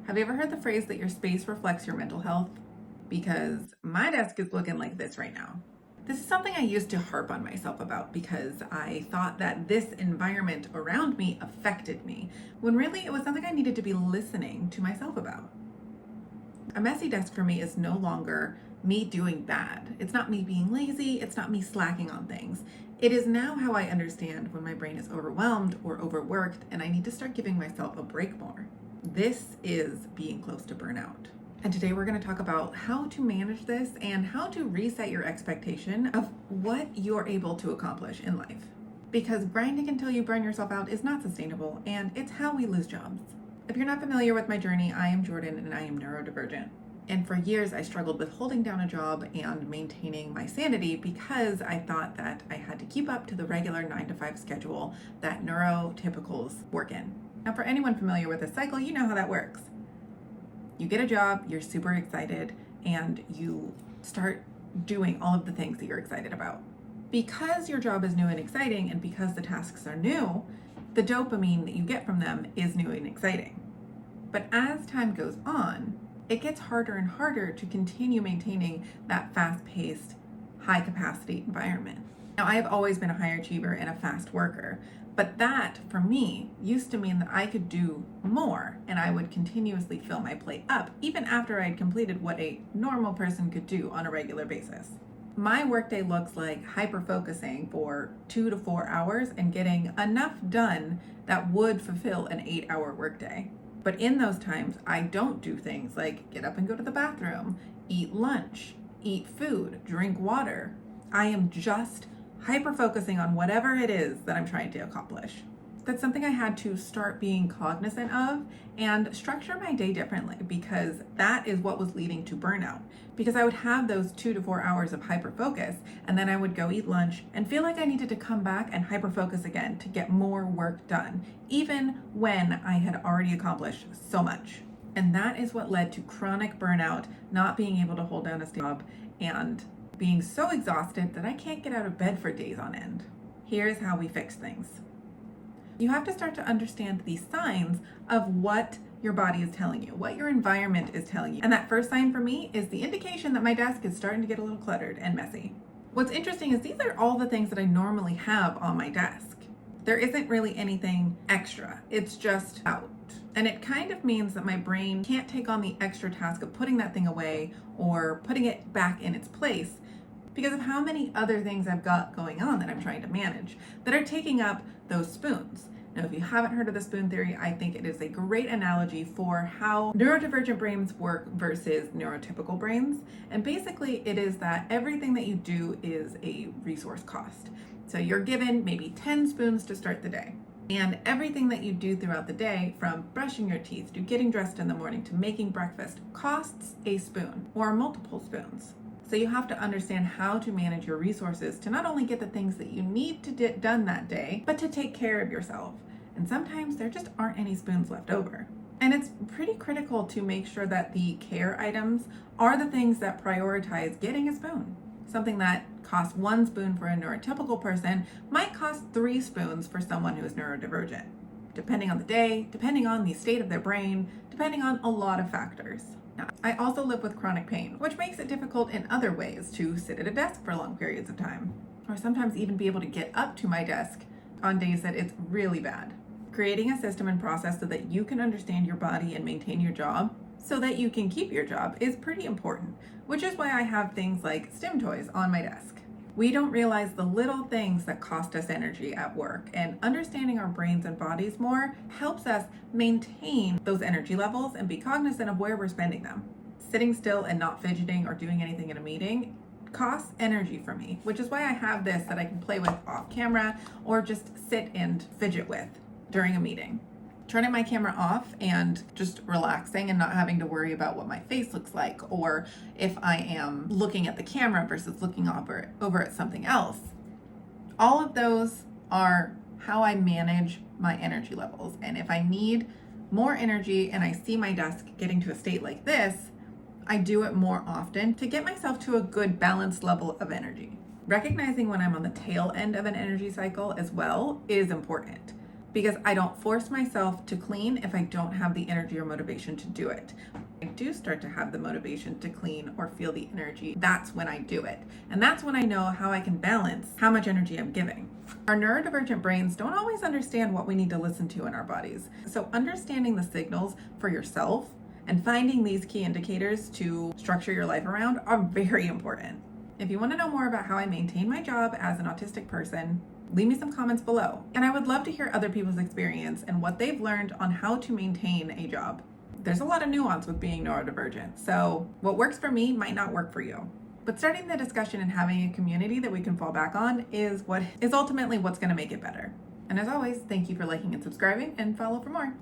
Have you ever heard the phrase that your space reflects your mental health? Because my desk is looking like this right now. This is something I used to harp on myself about because I thought that this environment around me affected me, when really it was something I needed to be listening to myself about. A messy desk for me is no longer me doing bad. It's not me being lazy. It's not me slacking on things. It is now how I understand when my brain is overwhelmed or overworked and I need to start giving myself a break more. This is being close to burnout. And today we're going to talk about how to manage this and how to reset your expectation of what you're able to accomplish in life. Because grinding until you burn yourself out is not sustainable, and it's how we lose jobs. If you're not familiar with my journey, I am Jordan and I am neurodivergent. And for years, I struggled with holding down a job and maintaining my sanity because I thought that I had to keep up to the regular 9-to-5 schedule that neurotypicals work in. Now, for anyone familiar with this cycle, you know how that works. You get a job, you're super excited, and you start doing all of the things that you're excited about. Because your job is new and exciting, and because the tasks are new, the dopamine that you get from them is new and exciting. But as time goes on, it gets harder and harder to continue maintaining that fast-paced, high-capacity environment. Now, I have always been a high achiever and a fast worker, but that, for me, used to mean that I could do more and I would continuously fill my plate up, even after I'd completed what a normal person could do on a regular basis. My workday looks like hyper-focusing for 2 to 4 hours and getting enough done that would fulfill an 8-hour workday. But in those times, I don't do things like get up and go to the bathroom, eat lunch, eat food, drink water. I am just hyper-focusing on whatever it is that I'm trying to accomplish. That's something I had to start being cognizant of and structure my day differently, because that is what was leading to burnout. Because I would have those 2 to 4 hours of hyper-focus, and then I would go eat lunch and feel like I needed to come back and hyper-focus again to get more work done, even when I had already accomplished so much. And that is what led to chronic burnout, not being able to hold down a job, and being so exhausted that I can't get out of bed for days on end. Here's how we fix things. You have to start to understand the signs of what your body is telling you, what your environment is telling you. And that first sign for me is the indication that my desk is starting to get a little cluttered and messy. What's interesting is these are all the things that I normally have on my desk. There isn't really anything extra. It's just out. And it kind of means that my brain can't take on the extra task of putting that thing away or putting it back in its place because of how many other things I've got going on that I'm trying to manage that are taking up those spoons. Now, if you haven't heard of the spoon theory, I think it is a great analogy for how neurodivergent brains work versus neurotypical brains. And basically, it is that everything that you do is a resource cost. So you're given maybe 10 spoons to start the day. And everything that you do throughout the day, from brushing your teeth to getting dressed in the morning to making breakfast, costs a spoon or multiple spoons. So you have to understand how to manage your resources to not only get the things that you need to get done that day, but to take care of yourself. And sometimes there just aren't any spoons left over. And it's pretty critical to make sure that the care items are the things that prioritize getting a spoon. Something that costs 1 spoon for a neurotypical person might cost 3 spoons for someone who is neurodivergent, depending on the day, depending on the state of their brain, depending on a lot of factors. Now, I also live with chronic pain, which makes it difficult in other ways to sit at a desk for long periods of time, or sometimes even be able to get up to my desk on days that it's really bad. Creating a system and process so that you can understand your body and maintain your job so that you can keep your job is pretty important, which is why I have things like stim toys on my desk. We don't realize the little things that cost us energy at work, and understanding our brains and bodies more helps us maintain those energy levels and be cognizant of where we're spending them. Sitting still and not fidgeting or doing anything in a meeting costs energy for me, which is why I have this that I can play with off camera or just sit and fidget with during a meeting. Turning my camera off and just relaxing and not having to worry about what my face looks like, or if I am looking at the camera versus looking over at something else. All of those are how I manage my energy levels. And if I need more energy and I see my desk getting to a state like this, I do it more often to get myself to a good balanced level of energy. Recognizing when I'm on the tail end of an energy cycle as well is important. because I don't force myself to clean if I don't have the energy or motivation to do it. I do start to have the motivation to clean or feel the energy. That's when I do it. And that's when I know how I can balance how much energy I'm giving. Our neurodivergent brains don't always understand what we need to listen to in our bodies. So understanding the signals for yourself and finding these key indicators to structure your life around are very important. If you want to know more about how I maintain my job as an autistic person, leave me some comments below. And I would love to hear other people's experience and what they've learned on how to maintain a job. There's a lot of nuance with being neurodivergent, so what works for me might not work for you. But starting the discussion and having a community that we can fall back on is ultimately what's going to make it better. And as always, thank you for liking and subscribing, and follow for more.